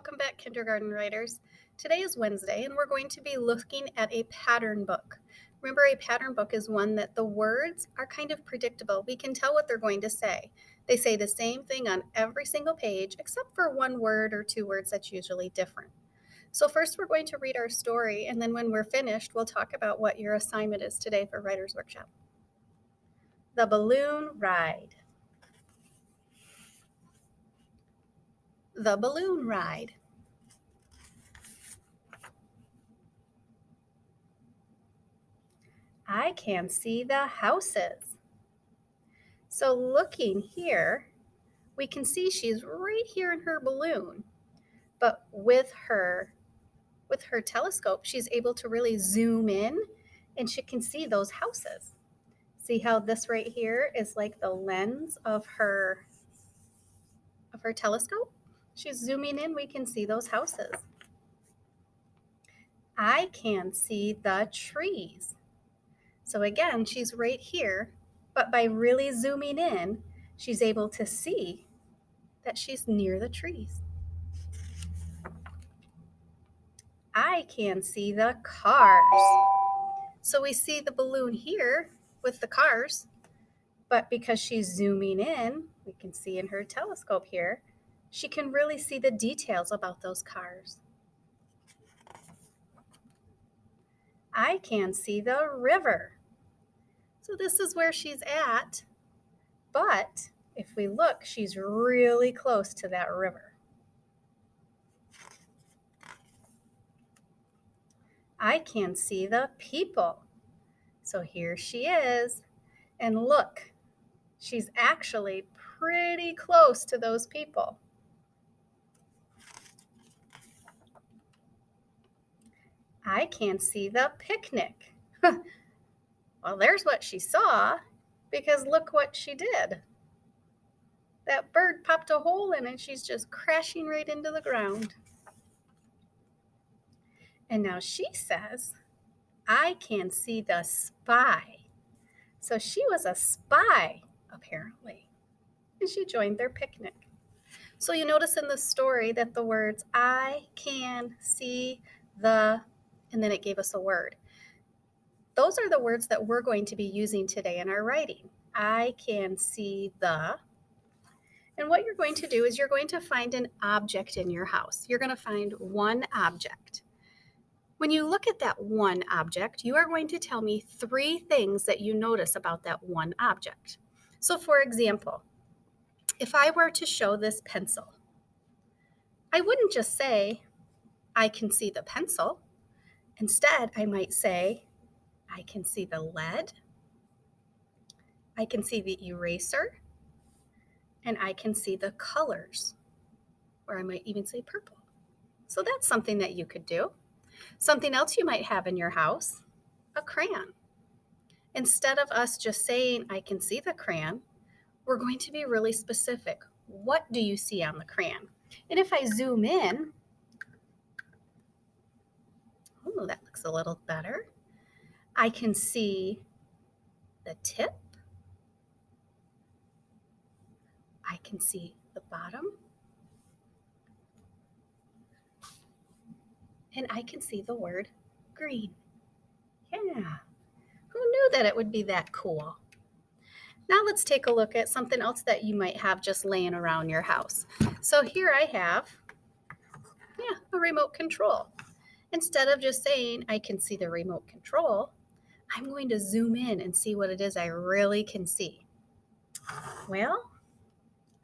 Welcome back, kindergarten writers. Today is Wednesday, and we're going to be looking at a pattern book. Remember, a pattern book is one that the words are kind of predictable. We can tell what they're going to say. They say the same thing on every single page, except for one word or two words that's usually different. So first, we're going to read our story, and then when we're finished, we'll talk about what your assignment is today for Writer's Workshop. The Balloon Ride. The Balloon Ride. I can see the houses. So looking here, we can see she's right here in her balloon, but with her telescope, she's able to really zoom in and she can see those houses. See how this right here is like the lens of her telescope? She's zooming in, we can see those houses. I can see the trees. So again, she's right here, but by really zooming in, she's able to see that she's near the trees. I can see the cars. So we see the balloon here with the cars, but because she's zooming in, we can see in her telescope here, she can really see the details about those cars. I can see the river. So this is where she's at, but if we look, she's really close to that river. I can see the people. So here she is, and look, she's actually pretty close to those people. I can see the picnic. Well, there's what she saw, because look what she did. That bird popped a hole in and she's just crashing right into the ground. And now she says, I can see the spy. So she was a spy, apparently, and she joined their picnic. So you notice in the story that the words I can see the, and then it gave us a word. Those are the words that we're going to be using today in our writing. I can see the. And what you're going to do is you're going to find an object in your house. You're going to find one object. When you look at that one object, you are going to tell me 3 things that you notice about that one object. So for example, if I were to show this pencil, I wouldn't just say, I can see the pencil. Instead, I might say, I can see the lead, I can see the eraser, and I can see the colors, or I might even say purple. So that's something that you could do. Something else you might have in your house, a crayon. Instead of us just saying, I can see the crayon, we're going to be really specific. What do you see on the crayon? And if I zoom in, oh, that looks a little better. I can see the tip. I can see the bottom. And I can see the word green. Yeah. Who knew that it would be that cool? Now let's take a look at something else that you might have just laying around your house. So here I have, a remote control. Instead of just saying, I can see the remote control, I'm going to zoom in and see what it is I really can see. Well,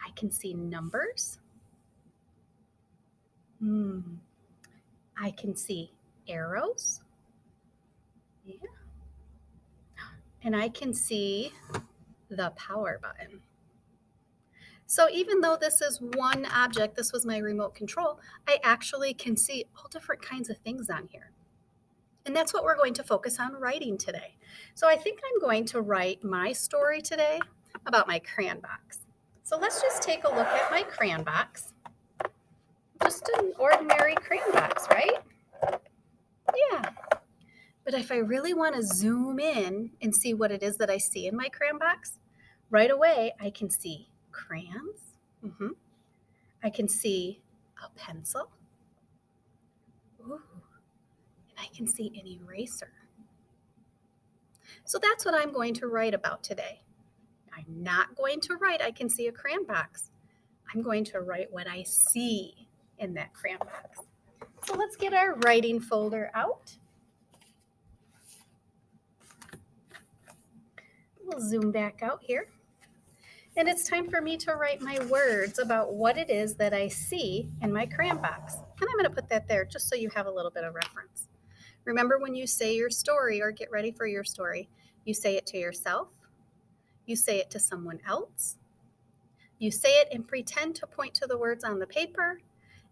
I can see numbers. I can see arrows. Yeah. And I can see the power button. So even though this is one object, this was my remote control, I actually can see all different kinds of things on here. And that's what we're going to focus on writing today. So I think I'm going to write my story today about my crayon box. So let's just take a look at my crayon box. Just an ordinary crayon box, right? Yeah. But if I really want to zoom in and see what it is that I see in my crayon box, right away I can see crayons. I can see a pencil. I can see an eraser. So that's what I'm going to write about today. I'm not going to write, I can see a crayon box. I'm going to write what I see in that crayon box. So let's get our writing folder out. We'll zoom back out here. And it's time for me to write my words about what it is that I see in my crayon box. And I'm going to put that there just so you have a little bit of reference. Remember, when you say your story or get ready for your story, you say it to yourself, you say it to someone else, you say it and pretend to point to the words on the paper,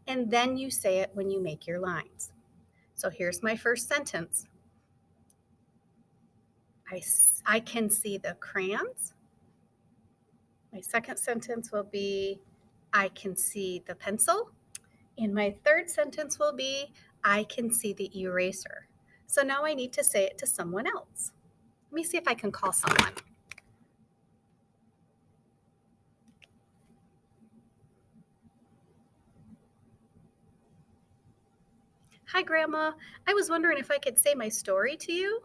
and then you say it when you make your lines. So here's my first sentence. I can see the crayons. My second sentence will be, I can see the pencil. And my third sentence will be, I can see the eraser. So now I need to say it to someone else. Let me see if I can call someone. Hi, Grandma. I was wondering if I could say my story to you.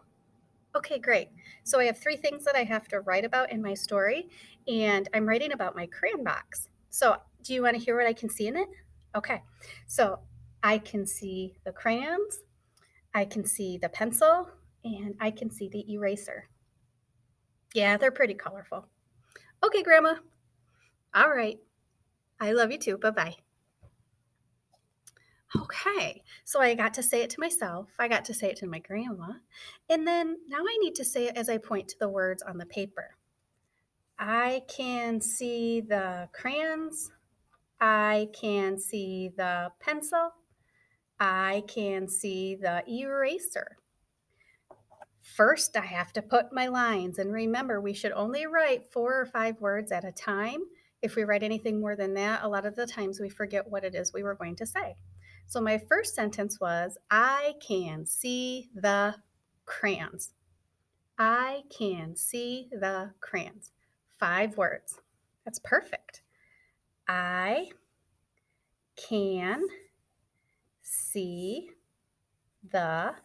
Okay, great. So I have 3 things that I have to write about in my story, and I'm writing about my crayon box. So do you want to hear what I can see in it? Okay. So I can see the crayons, I can see the pencil, and I can see the eraser. Yeah, they're pretty colorful. Okay, Grandma. All right. I love you too. Bye-bye. Okay, so I got to say it to myself. I got to say it to my grandma. And then now I need to say it as I point to the words on the paper. I can see the crayons. I can see the pencil. I can see the eraser. First, I have to put my lines. And remember, we should only write 4 or 5 words at a time. If we write anything more than that, a lot of the times we forget what it is we were going to say. So my first sentence was, I can see the crayons. I can see the crayons. 5 words. That's perfect. I can see the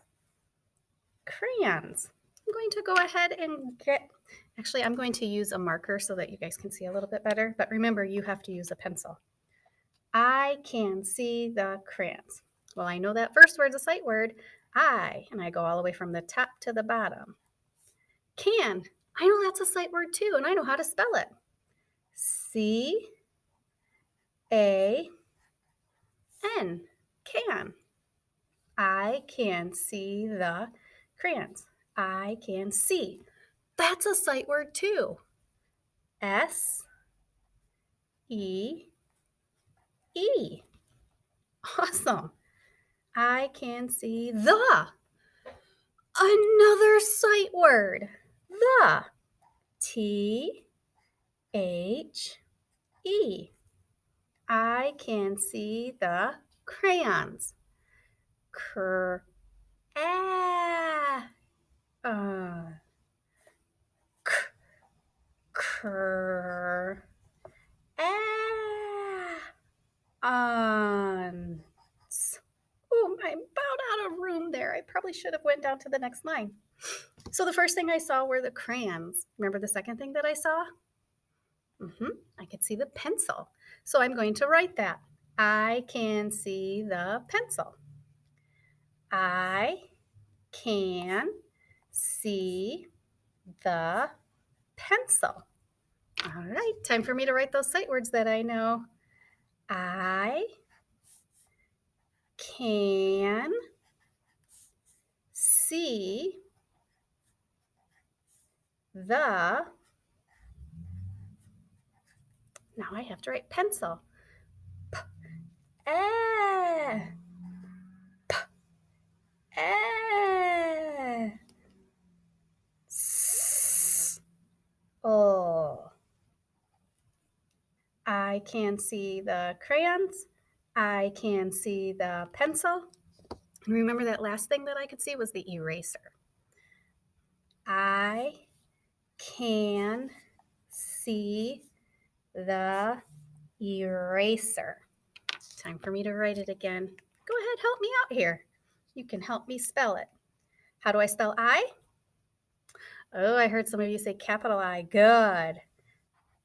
crayons. I'm going to go ahead and I'm going to use a marker so that you guys can see a little bit better. But remember, you have to use a pencil. I can see the crayons. Well, I know that first word's a sight word, and I go all the way from the top to the bottom. Can, I know that's a sight word too, and I know how to spell it. C-A-N, can. I can see the crayons. I can see. That's a sight word too. S-E-E. Awesome. I can see the. Another sight word. The. T-H-E. I can see the crayons. Cr. Ah. Cr. Oh, I'm about out of room there. I probably should have went down to the next line. So the first thing I saw were the crayons. Remember the second thing that I saw? I could see the pencil. So I'm going to write that. I can see the pencil. I can see the pencil. All right, time for me to write those sight words that I know. I can see the, now I have to write pencil. P-eh, P-eh, S-oh. I can see the crayons. I can see the pencil. And remember that last thing that I could see was the eraser. I can see the eraser. Time for me to write it again. Go ahead, help me out here. You can help me spell it. How do I spell I? Oh, I heard some of you say capital I. Good.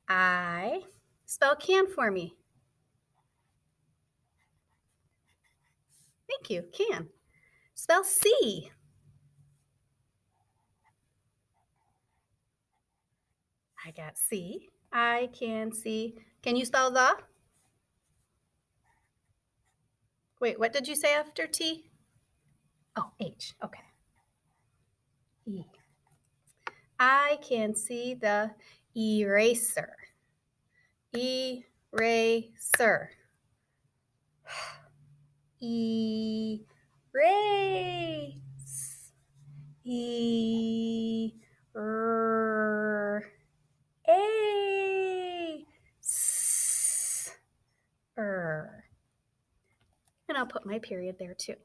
I. Spell can for me. Thank you, can. Spell C. I got C. I can see. Can you spell the? Wait, what did you say after T? Oh, H. Okay. E. I can see the eraser. Eraser. Erase. E. R. A. S. Er. And I'll put my period there too.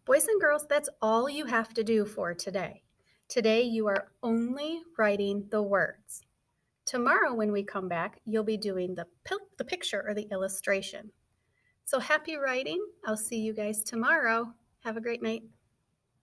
Boys and girls, that's all you have to do for today. Today you are only writing the words. Tomorrow when we come back, you'll be doing the picture or the illustration. So happy writing. I'll see you guys tomorrow. Have a great night.